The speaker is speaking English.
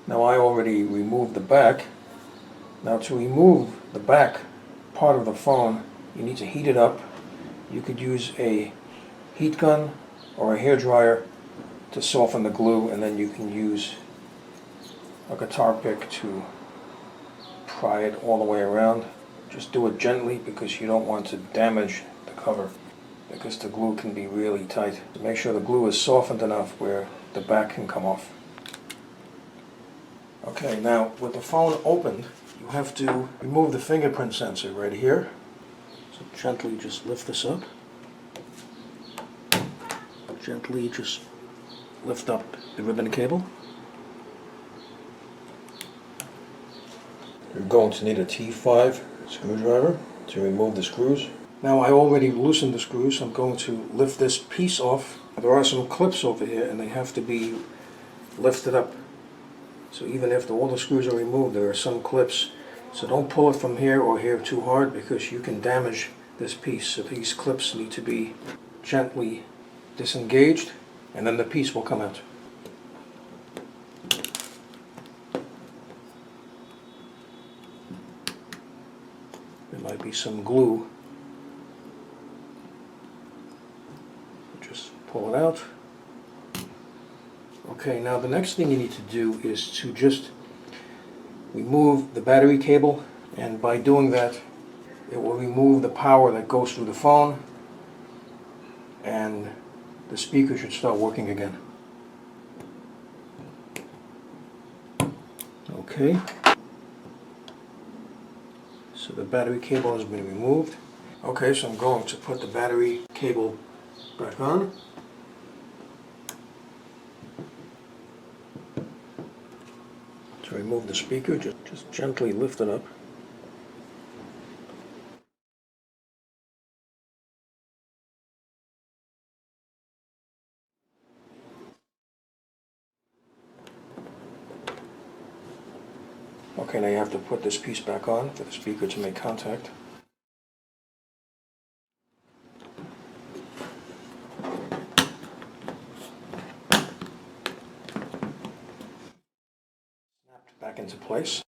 Now I already removed the back. Now to remove the back part of the phone, you need to heat it up. You could use a heat gun or a hair dryer to soften the glue, and then you can use a guitar pick to pry it all the way around. Just do it gently because you don't want to damage the cover, because the glue can be really tight. Make sure the glue is softened enough where the back can come off. Okay, now with the phone opened, you have to remove the fingerprint sensor right here. So gently just lift this up. Gently just lift up the ribbon cable. You're going to need a T5 screwdriver to remove the screws. Now I already loosened the screws, so I'm going to lift this piece off. There are some clips over here and they have to be lifted up. So even after all the screws are removed, there are some clips. So don't pull it from here or here too hard because you can damage this piece. So these clips need to be gently disengaged and then the piece will come out. There might be some glue. Just pull it out. Okay, now the next thing you need to do is to just remove the battery cable, and by doing that it will remove the power that goes through the phone and the speaker should start working again. Okay, so the battery cable has been removed. Okay, so I'm going to put the battery cable back on. To remove the speaker, just gently lift it up. Okay, now you have to put this piece back on for the speaker to make contact. Snapped back into place.